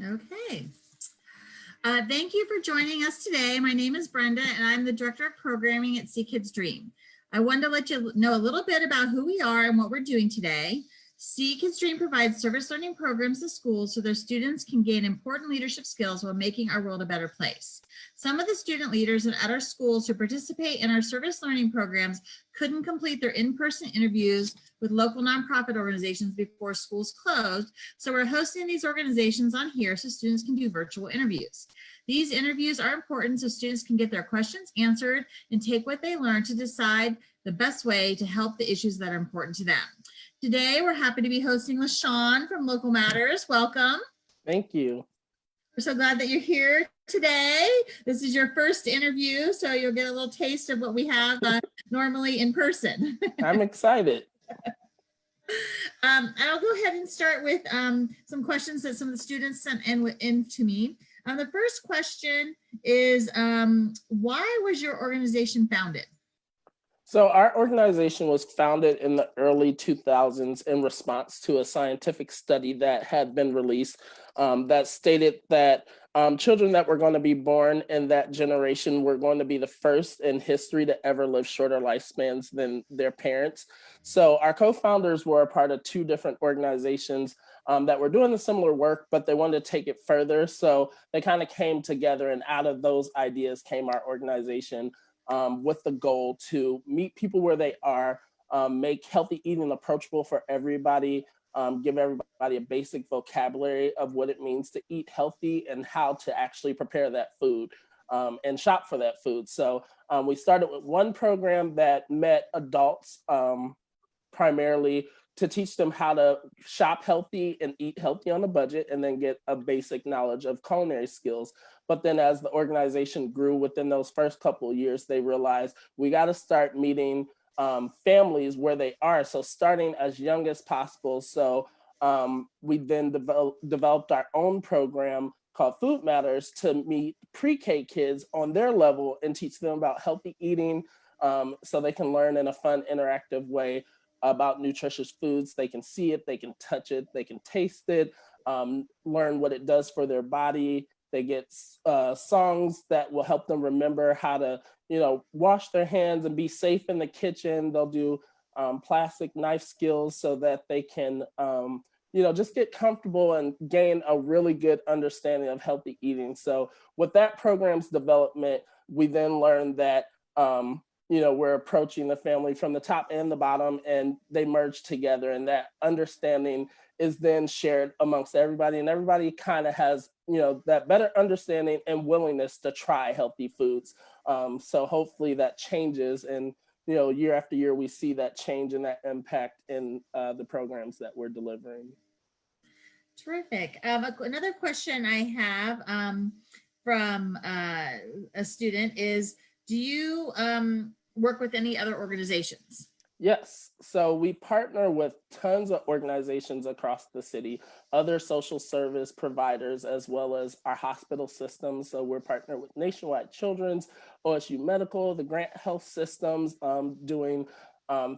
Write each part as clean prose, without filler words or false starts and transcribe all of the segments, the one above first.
Okay. Thank you for joining us today. My name is Brenda, and I'm the Director of Programming at See Kids Dream. I wanted to let you know a little bit about who we are and what we're doing today. See Kids Dream provides service learning programs to schools so their students can gain important leadership skills while making our world a better place. Some of the student leaders at our schools who participate in our service learning programs couldn't complete their in-person interviews with local nonprofit organizations before schools closed, so we're hosting these organizations on here so students can do virtual interviews. These interviews are important so students can get their questions answered and take what they learn to decide the best way to help the issues that are important to them. Today, we're happy to be hosting LaShawn from Local Matters. Welcome. Thank you. We're so glad that you're here today. This is your first interview, so you'll get a little taste of what we have normally in person. I'm excited. I'll go ahead and start with some questions that some of the students sent in to me. The first question is, why was your organization founded? So our organization was founded in the early 2000s in response to a scientific study that had been released that stated that children that were going to be born in that generation were going to be the first in history to ever live shorter lifespans than their parents. So our co-founders were a part of two different organizations that were doing a similar work, but they wanted to take it further. So they kind of came together, and out of those ideas came our organization. With the goal to meet people where they are, make healthy eating approachable for everybody, give everybody a basic vocabulary of what it means to eat healthy and how to actually prepare that food and shop for that food. So we started with one program that met adults primarily to teach them how to shop healthy and eat healthy on a budget, and then get a basic knowledge of culinary skills. But then as the organization grew within those first couple of years, they realized we got to start meeting families where they are. So starting as young as possible. So we then developed our own program called Food Matters to meet pre-K kids on their level and teach them about healthy eating so they can learn in a fun, interactive way about nutritious foods. They can see it, they can touch it, they can taste it, learn what it does for their body. They get songs that will help them remember how to, wash their hands and be safe in the kitchen. They'll do plastic knife skills so that they can, just get comfortable and gain a really good understanding of healthy eating. So with that program's development, we then learned that we're approaching the family from the top and the bottom, and they merge together, and that understanding is then shared amongst everybody, and everybody kind of has that better understanding and willingness to try healthy foods. So hopefully that changes, and year after year we see that change and that impact in the programs that we're delivering. Terrific. Another question I have from a student is, do you work with any other organizations? Yes, so we partner with tons of organizations across the city, other social service providers, as well as our hospital systems. So we're partnered with Nationwide Children's, OSU Medical, the Grant Health Systems, doing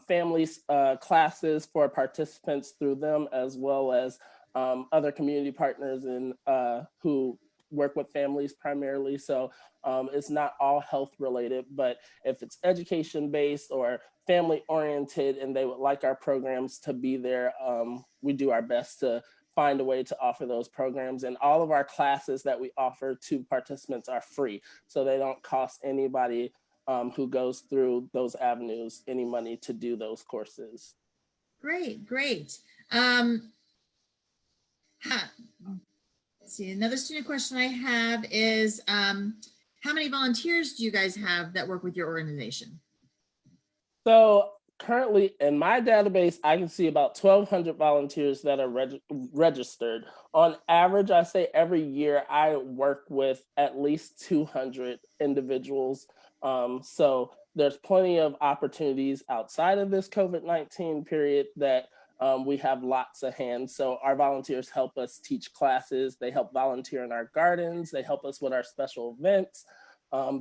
families classes for participants through them, as well as other community partners and who work with families primarily. So it's not all health related, but if it's education based or family oriented and they would like our programs to be there, we do our best to find a way to offer those programs. And all of our classes that we offer to participants are free, so they don't cost anybody who goes through those avenues any money to do those courses. Great. Let's see, another student question I have is, how many volunteers do you guys have that work with your organization? So currently in my database, I can see about 1,200 volunteers that are registered. On average, I say every year I work with at least 200 individuals. So there's plenty of opportunities outside of this COVID-19 period that we have lots of hands. So our volunteers help us teach classes. They help volunteer in our gardens. They help us with our special events.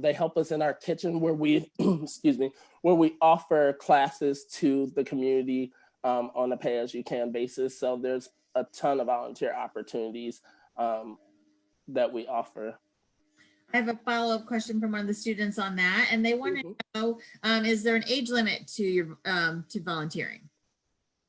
They help us in our kitchen where we, excuse me, where we offer classes to the community on a pay-as-you-can basis. So there's a ton of volunteer opportunities that we offer. I have a follow-up question from one of the students on that, and they want to know, is there an age limit to your to volunteering?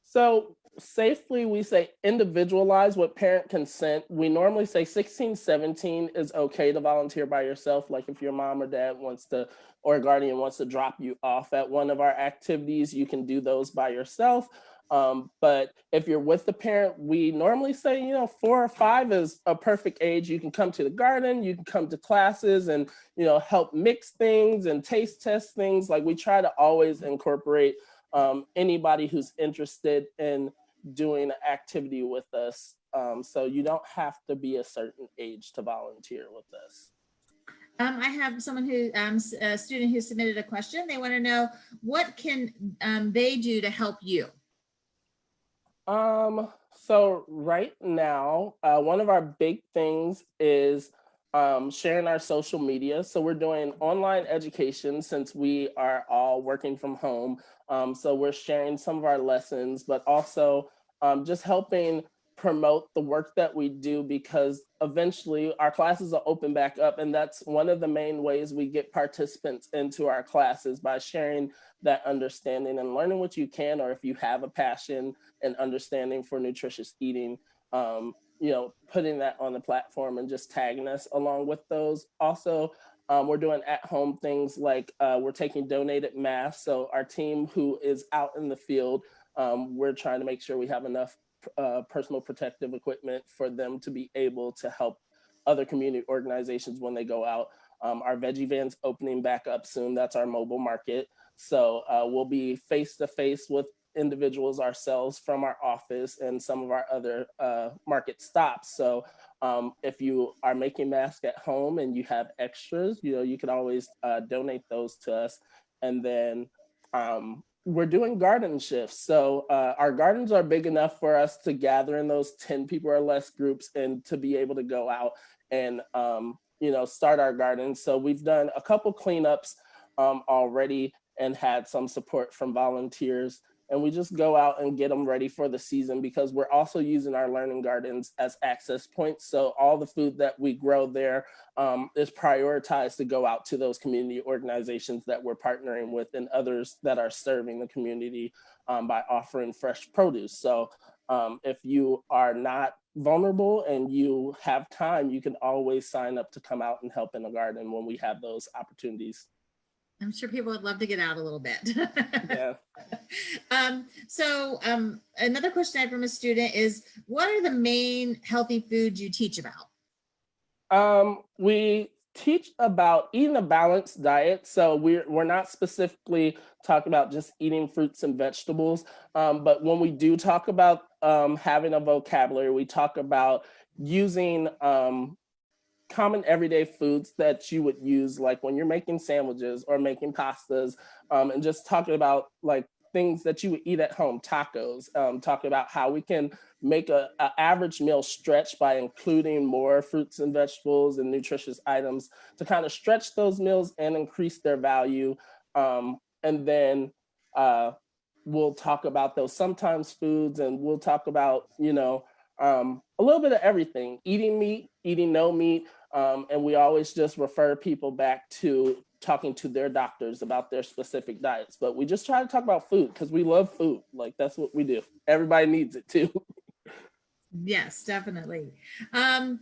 So safely, we say individualize with parent consent. We normally say 16, 17 is okay to volunteer by yourself. Like if your mom or dad wants to, or a guardian wants to drop you off at one of our activities, you can do those by yourself. But if you're with the parent, we normally say, 4 or 5 is a perfect age. You can come to the garden, you can come to classes and, help mix things and taste test things. Like we try to always incorporate anybody who's interested in doing an activity with us. So you don't have to be a certain age to volunteer with us. I have someone a student who submitted a question. They want to know, what can they do to help you? So right now, one of our big things is sharing our social media. So we're doing online education since we are all working from home. So we're sharing some of our lessons, but also just helping promote the work that we do, because eventually our classes will open back up. And that's one of the main ways we get participants into our classes, by sharing that understanding and learning what you can, or if you have a passion and understanding for nutritious eating, putting that on the platform and just tagging us along with those. Also, we're doing at-home things like we're taking donated masks. So our team who is out in the field, we're trying to make sure we have enough personal protective equipment for them to be able to help other community organizations when they go out. Our veggie van's opening back up soon. That's our mobile market. So we'll be face-to-face with individuals ourselves from our office and some of our other market stops. So if you are making masks at home and you have extras, you can always donate those to us. And then we're doing garden shifts. So our gardens are big enough for us to gather in those 10 people or less groups and to be able to go out and start our gardens. So we've done a couple cleanups already and had some support from volunteers. And we just go out and get them ready for the season, because we're also using our learning gardens as access points. So all the food that we grow there is prioritized to go out to those community organizations that we're partnering with and others that are serving the community by offering fresh produce. So if you are not vulnerable and you have time, you can always sign up to come out and help in the garden when we have those opportunities. I'm sure people would love to get out a little bit. Yeah. So another question I have from a student is, what are the main healthy foods you teach about? We teach about eating a balanced diet. So we're not specifically talking about just eating fruits and vegetables. But when we do talk about having a vocabulary, we talk about using common everyday foods that you would use, like when you're making sandwiches or making pastas, and just talking about like things that you would eat at home, tacos, talking about how we can make a average meal stretch by including more fruits and vegetables and nutritious items to kind of stretch those meals and increase their value. And then we'll talk about those sometimes foods, and we'll talk about, a little bit of everything, eating meat, eating no meat. And we always just refer people back to talking to their doctors about their specific diets. But we just try to talk about food because we love food. Like, that's what we do. Everybody needs it too. Yes, definitely. Do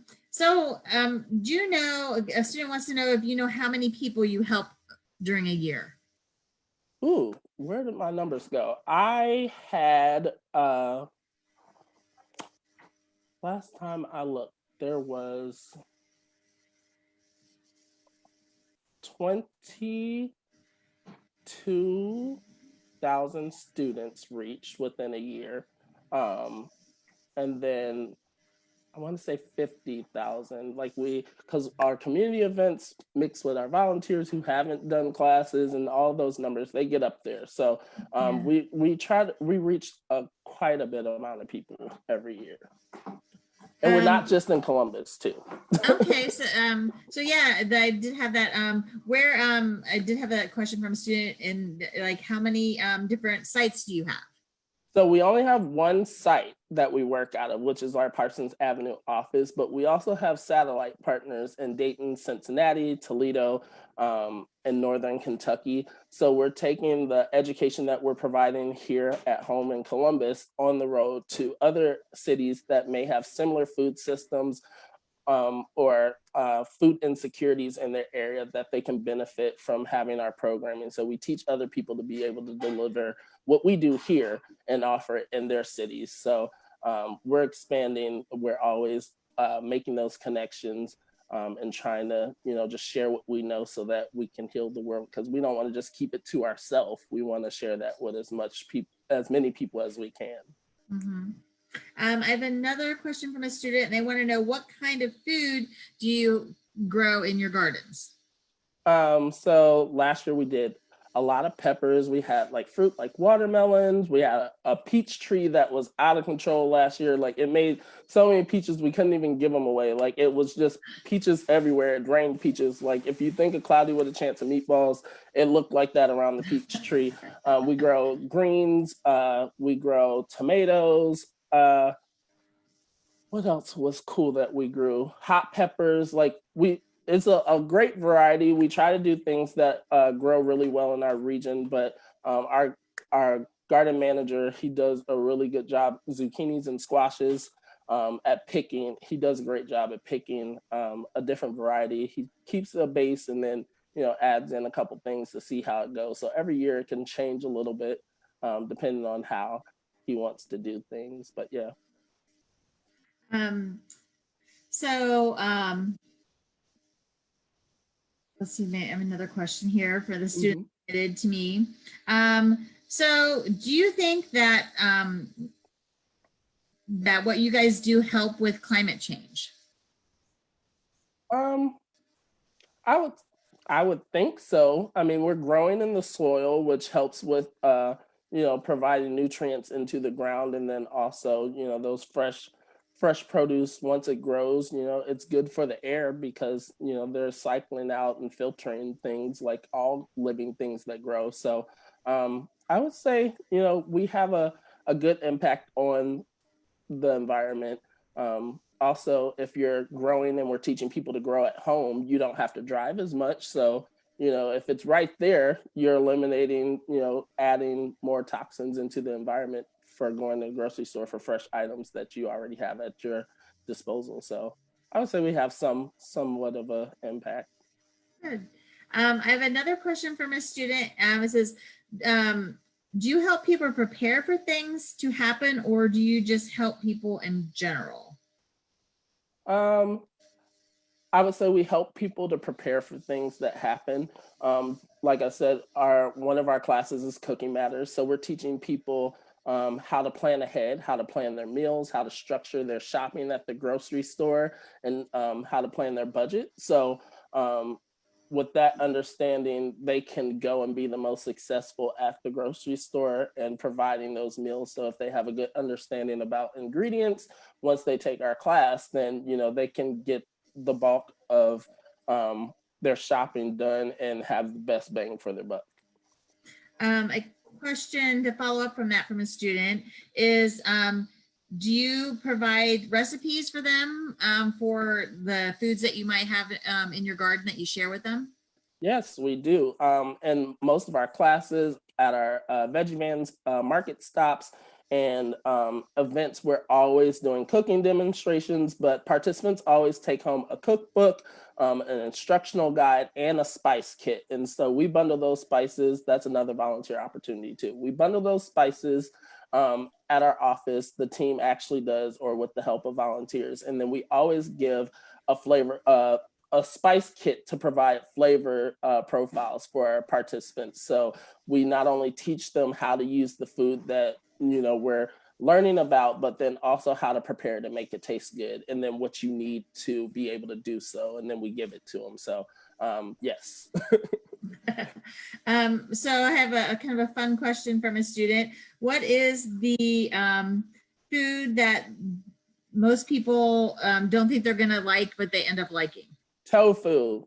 you know, a student wants to know if you know how many people you help during a year? Ooh, where did my numbers go? I had, last time I looked, there was 22,000 students reached within a year. And then I want to say 50,000, because our community events mixed with our volunteers who haven't done classes, and all those numbers, they get up there. So we reach quite a bit amount of people every year. And we're not just in Columbus too. Okay, so yeah, I did have that. I did have that question from a student, and like, how many different sites do you have? So we only have one site that we work out of, which is our Parsons Avenue office, but we also have satellite partners in Dayton, Cincinnati, Toledo, and Northern Kentucky. So we're taking the education that we're providing here at home in Columbus on the road to other cities that may have similar food systems, or food insecurities in their area that they can benefit from having our programming. So we teach other people to be able to deliver what we do here and offer it in their cities. So we're expanding. We're always making those connections, and trying to, just share what we know so that we can heal the world, because we don't want to just keep it to ourselves. We want to share that with as many people as we can. Mhm. I have another question from a student, and they want to know, what kind of food do you grow in your gardens? So last year we did a lot of peppers. We had like fruit like watermelons. We had a peach tree that was out of control last year. Like it made so many peaches we couldn't even give them away. Like it was just peaches everywhere. It rained peaches. Like if you think of Cloudy with a Chance of Meatballs, it looked like that around the peach tree. We grow greens. We grow tomatoes. What else was cool that we grew? Hot peppers. It's a great variety. We try to do things that grow really well in our region, but our garden manager, he does a really good job, zucchinis and squashes, at picking. He does a great job at picking a different variety. He keeps a base and then adds in a couple things to see how it goes. So every year it can change a little bit, depending on how he wants to do things. But yeah. Um, so let's see, I have another question here for the student submitted to me. So do you think that that what you guys do help with climate change? Um, I would think so. I mean, we're growing in the soil, which helps with providing nutrients into the ground, and then also, those fresh produce, once it grows, it's good for the air because, they're cycling out and filtering things like all living things that grow. So I would say, we have a good impact on the environment. Also, if you're growing and we're teaching people to grow at home, you don't have to drive as much. So, if it's right there, you're eliminating, adding more toxins into the environment for going to the grocery store for fresh items that you already have at your disposal. So I would say we have somewhat of a impact. Good. I have another question from a student. It says, do you help people prepare for things to happen, or do you just help people in general? I would say we help people to prepare for things that happen. Like I said, one of our classes is Cooking Matters. So we're teaching people how to plan ahead, how to plan their meals, how to structure their shopping at the grocery store, and how to plan their budget. So with that understanding, they can go and be the most successful at the grocery store and providing those meals. So if they have a good understanding about ingredients, once they take our class, then they can get the bulk of their shopping done and have the best bang for their buck. A question to follow up from that from a student is, do you provide recipes for them for the foods that you might have in your garden that you share with them? Yes, we do. And most of our classes at our Veggie Vans market stops and events, we're always doing cooking demonstrations, but participants always take home a cookbook, an instructional guide, and a spice kit. And so we bundle those spices. That's another volunteer opportunity too. We bundle those spices at our office. The team actually does, or with the help of volunteers. And then we always give a flavor, a spice kit to provide flavor profiles for our participants. So we not only teach them how to use the food that we're learning about, but then also how to prepare to make it taste good, and then what you need to be able to do so, and then we give it to them. So yes. So I have a kind of a fun question from a student. What is the food that most people don't think they're gonna like, but they end up liking? Tofu.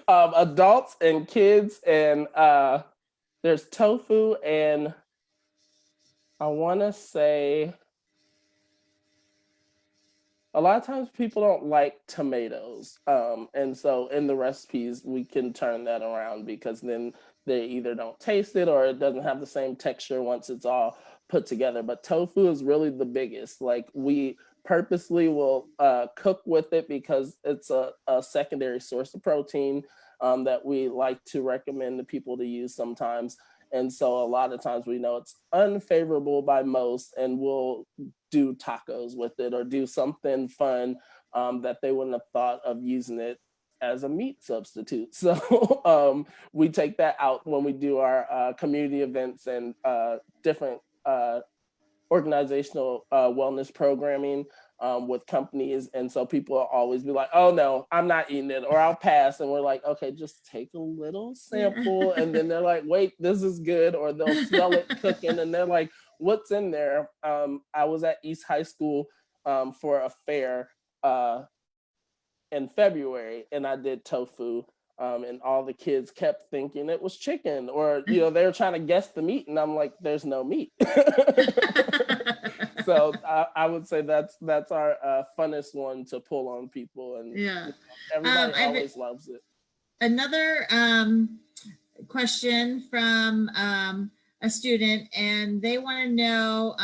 Adults and kids, and there's tofu and I want to say a lot of times people don't like tomatoes. And so in the recipes, we can turn that around because then they either don't taste it or it doesn't have the same texture once it's all put together. But tofu is really the biggest. Like we purposely will cook with it because it's a secondary source of protein that we like to recommend to people to use sometimes. And so a lot of times we know it's unfavorable by most, and we'll do tacos with it or do something fun that they wouldn't have thought of using it as a meat substitute. So we take that out when we do our community events and different organizational wellness programming with companies. And so people will always be like, oh no, I'm not eating it, or I'll pass. And we're like, okay, just take a little sample. And then they're like, wait, this is good. Or they'll smell it cooking and they're like, what's in there? I was at East High School for a fair in February and I did tofu. And all the kids kept thinking it was chicken, or they were trying to guess the meat, and I'm like, "There's no meat." So I would say that's our funnest one to pull on people, and Yeah. everybody always loves it. Another question from a student, and they want to know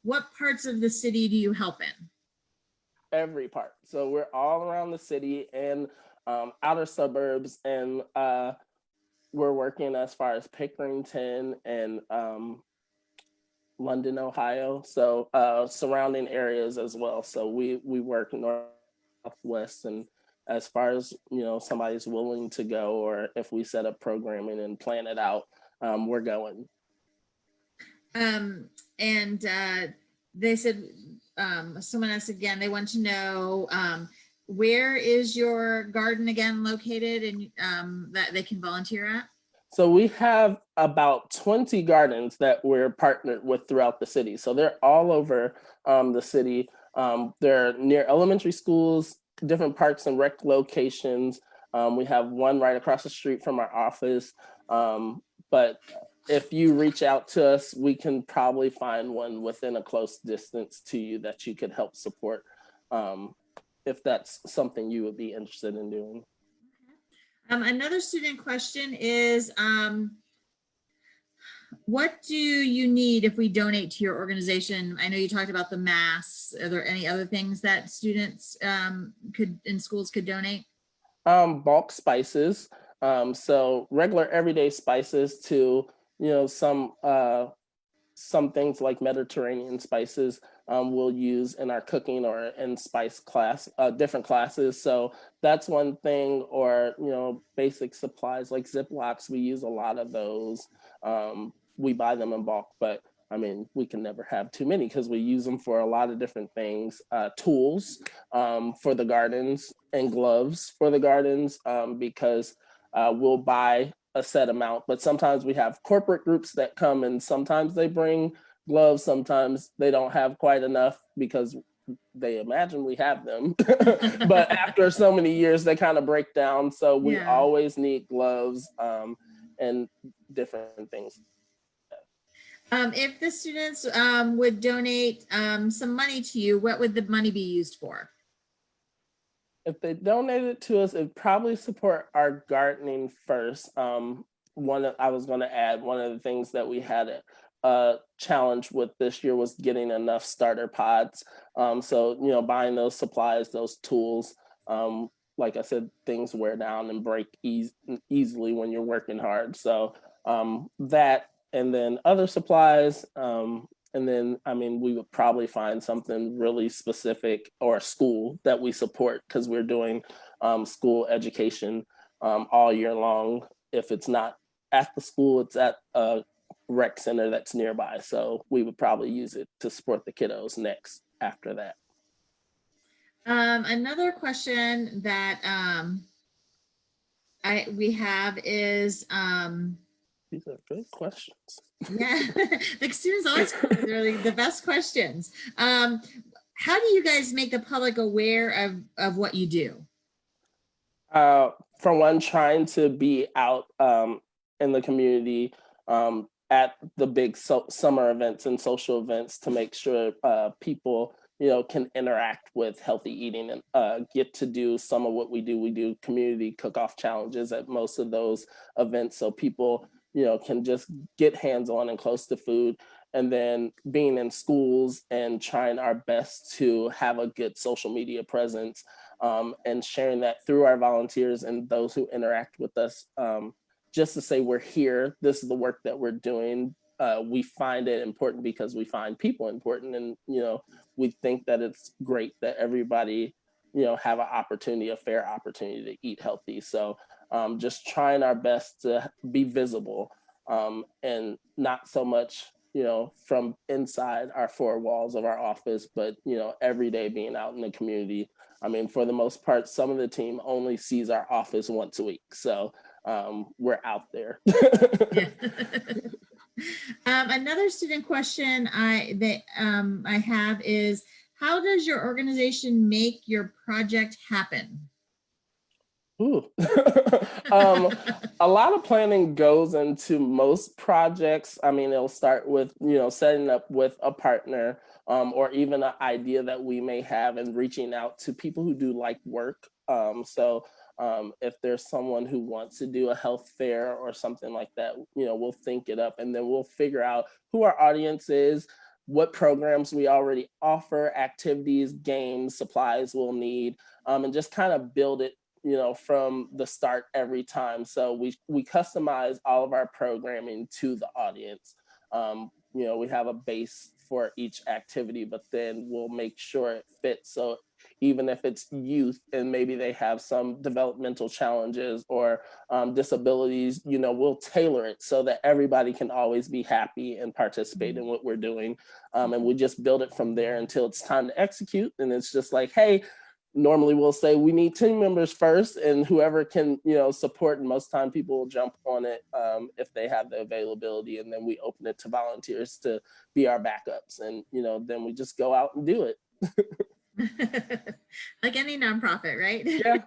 what parts of the city do you help in? Every part. So we're all around the city and outer suburbs, and we're working as far as Pickerington and London, Ohio. So surrounding areas as well. So we work northwest, and as far as somebody's willing to go, or if we set up programming and plan it out, we're going. And they said, someone asked again, they want to know where is your garden again located, and that they can volunteer at? So we have about 20 gardens that we're partnered with throughout the city. So they're all over the city. They're near elementary schools, different parks and rec locations. We have one right across the street from our office. But if you reach out to us, we can probably find one within a close distance to you that you could help support if that's something you would be interested in doing. Another student question is, what do you need if we donate to your organization? I know you talked about the masks. Are there any other things that students in schools could donate? Bulk spices. So regular everyday spices to, some things like Mediterranean spices we'll use in our cooking or in spice class, different classes. So that's one thing, or, basic supplies like Ziplocs, we use a lot of those. We buy them in bulk, but I mean, we can never have too many because we use them for a lot of different things. Tools for the gardens and gloves for the gardens because we'll buy a set amount, but sometimes we have corporate groups that come and sometimes they bring gloves, sometimes they don't have quite enough because they imagine we have them. But after so many years, they kind of break down. So we always need gloves and different things. If the students would donate some money to you, what would the money be used for? If they donate it to us, it'd probably support our gardening first. I was going to add, one of the things that we had a challenge with this year was getting enough starter pods. So, buying those supplies, those tools, like I said, things wear down and break easily when you're working hard. So that, and then other supplies, and then, we would probably find something really specific, or a school that we support, because we're doing school education all year long. If it's not at the school, it's at a rec center that's nearby. So we would probably use it to support the kiddos next after that. Another question that we have is, these are good questions. Yeah, like students always, they're like the best questions. How do you guys make the public aware of what you do? For one, trying to be out in the community, at the big summer events and social events to make sure people, can interact with healthy eating and get to do some of what we do. We do community cook-off challenges at most of those events, so people, can just get hands-on and close to food. And then being in schools and trying our best to have a good social media presence, and sharing that through our volunteers and those who interact with us, just to say we're here, this is the work that we're doing. We find it important because we find people important, and we think that it's great that everybody have an opportunity, a fair opportunity to eat healthy. So just trying our best to be visible, and not so much from inside our four walls of our office, but every day being out in the community. I mean, for the most part, some of the team only sees our office once a week, so we're out there. Yeah. Another student question I have is, how does your organization make your project happen? Ooh. A lot of planning goes into most projects. I mean, it'll start with, setting up with a partner, or even an idea that we may have, and reaching out to people who do like work. So if there's someone who wants to do a health fair or something like that, we'll think it up, and then we'll figure out who our audience is, what programs we already offer, activities, games, supplies we'll need, and just kind of build it from the start every time. So we customize all of our programming to the audience. We have a base for each activity, but then we'll make sure it fits. So even if it's youth and maybe they have some developmental challenges or disabilities, we'll tailor it so that everybody can always be happy and participate in what we're doing. And we just build it from there until it's time to execute. And it's just like, hey, normally we'll say we need team members first, and whoever can support, and most time people will jump on it if they have the availability, and then we open it to volunteers to be our backups, and then we just go out and do it. Like any nonprofit, right? Yeah.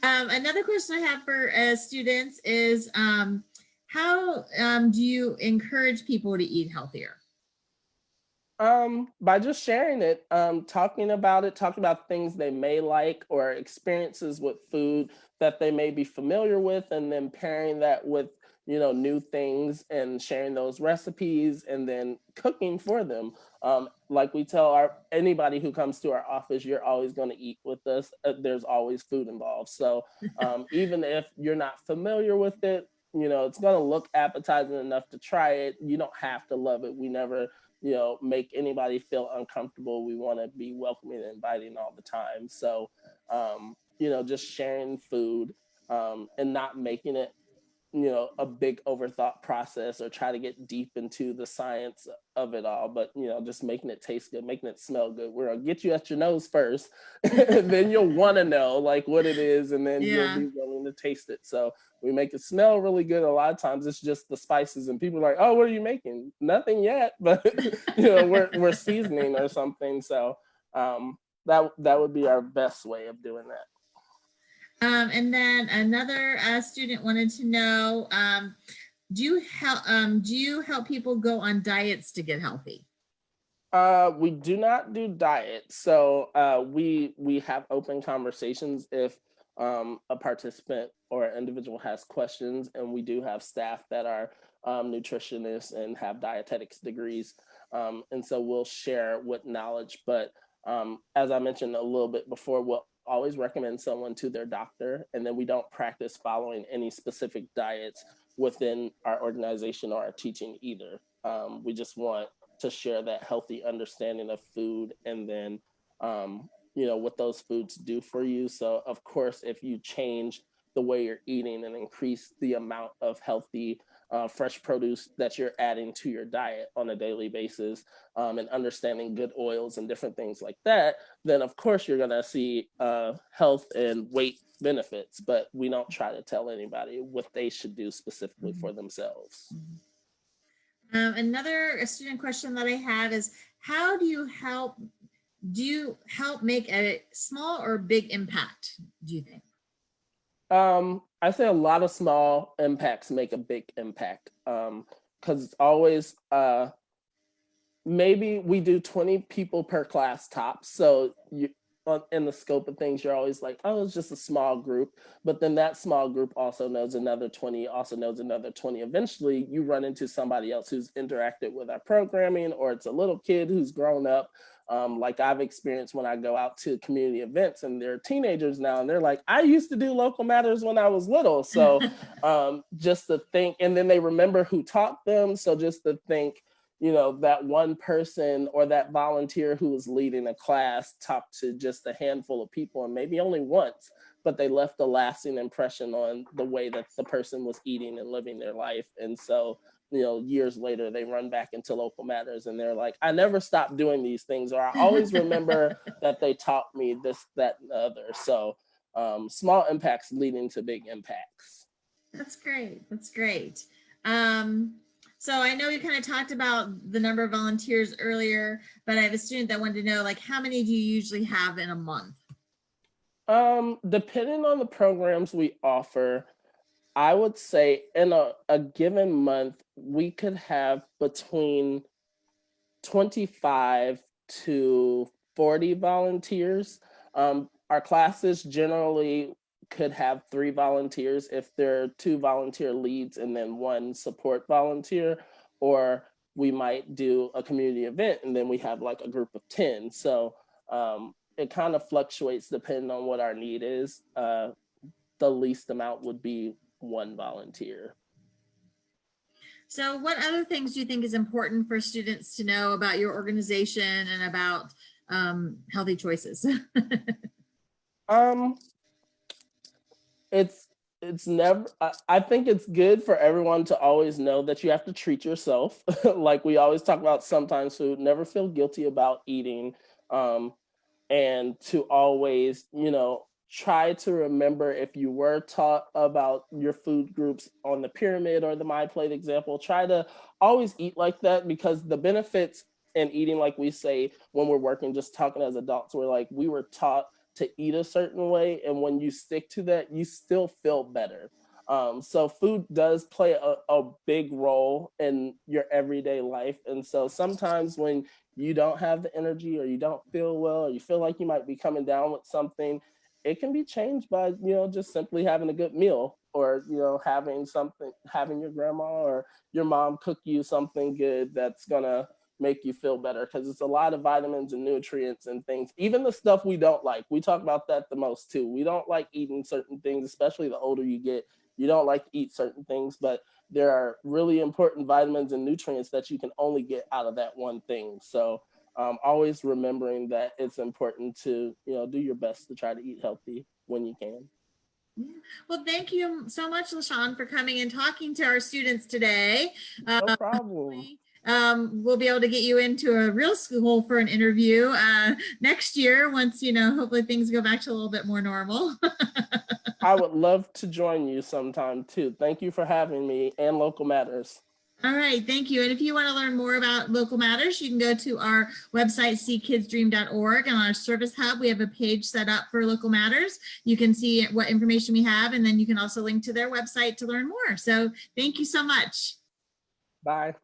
Another question I have for students is, how do you encourage people to eat healthier? By just sharing it, talking about things they may like or experiences with food that they may be familiar with, and then pairing that with, new things and sharing those recipes and then cooking for them. Like we tell anybody who comes to our office, you're always going to eat with us. There's always food involved. So even if you're not familiar with it, it's going to look appetizing enough to try it. You don't have to love it. We never make anybody feel uncomfortable. We want to be welcoming and inviting all the time. So, just sharing food, and not making it, a big overthought process or try to get deep into the science of it all, but, just making it taste good, making it smell good. We're gonna get you at your nose first, and then you'll want to know like what it is, and then you'll be willing to taste it. So we make it smell really good. A lot of times it's just the spices, and people are like, oh, what are you making? Nothing yet, but we're seasoning or something. So that would be our best way of doing that. And then another student wanted to know, do you help people go on diets to get healthy? We do not do diets. So we have open conversations if a participant or an individual has questions, and we do have staff that are nutritionists and have dietetics degrees. And so we'll share what knowledge, but as I mentioned a little bit before, we'll always recommend someone to their doctor, and then we don't practice following any specific diets within our organization or our teaching either. We just want to share that healthy understanding of food, and then what those foods do for you. So of course, if you change the way you're eating and increase the amount of healthy fresh produce that you're adding to your diet on a daily basis, and understanding good oils and different things like that, then of course you're going to see health and weight benefits. But we don't try to tell anybody what they should do specifically for themselves. Another student question that I have is, how do you help make a small or big impact, do you think? I say a lot of small impacts make a big impact. Because it's always maybe we do 20 people per class tops. So in the scope of things, you're always like, oh, it's just a small group. But then that small group also knows another 20, also knows another 20. Eventually, you run into somebody else who's interacted with our programming, or it's a little kid who's grown up. Like I've experienced when I go out to community events and they're teenagers now and they're like, I used to do Local Matters when I was little. So just to think, and then they remember who taught them. So just to think, you know, that one person or that volunteer who was leading a class talked to just a handful of people and maybe only once, but they left a lasting impression on the way that the person was eating and living their life. And so, you know, years later, they run back into Local Matters and they're like, I never stopped doing these things, or I always remember that they taught me this, that, and the other. So small impacts leading to big impacts. That's great. That's great. So I know you kind of talked about the number of volunteers earlier, but I have a student that wanted to know, like, how many do you usually have in a month? Depending on the programs we offer, I would say in a given month, we could have between 25 to 40 volunteers. Our classes generally could have 3 volunteers if there are 2 volunteer leads and then 1 support volunteer, or we might do a community event and then we have like a group of 10. So it kind of fluctuates depending on what our need is. The least amount would be 1 volunteer. So what other things do you think is important for students to know about your organization and about healthy choices? It's never, I think it's good for everyone to always know that you have to treat yourself. Like we always talk about sometimes food, never feel guilty about eating. And to always, you know, try to remember if you were taught about your food groups on the pyramid or the My Plate example, try to always eat like that, because the benefits in eating, like we say when we're working, just talking as adults, we're like, we were taught to eat a certain way, and when you stick to that, you still feel better. So food does play a big role in your everyday life. And so sometimes when you don't have the energy or you don't feel well, or you feel like you might be coming down with something, it can be changed by, you know, just simply having a good meal, or, you know, having your grandma or your mom cook you something good that's gonna make you feel better, because it's a lot of vitamins and nutrients and things, even the stuff we don't like. We talk about that the most too. We don't like eating certain things, especially the older you get. You don't like to eat certain things, but there are really important vitamins and nutrients that you can only get out of that one thing. So always remembering that it's important to, you know, do your best to try to eat healthy when you can. Well, thank you so much, LaShawn, for coming and talking to our students today. No problem. We'll be able to get you into a real school for an interview next year once, you know, hopefully things go back to a little bit more normal. I would love to join you sometime too. Thank you for having me and Local Matters. All right, thank you. And if you want to learn more about Local Matters, you can go to our website, seekidsdream.org. And on our service hub, we have a page set up for Local Matters. You can see what information we have, and then you can also link to their website to learn more. So thank you so much. Bye.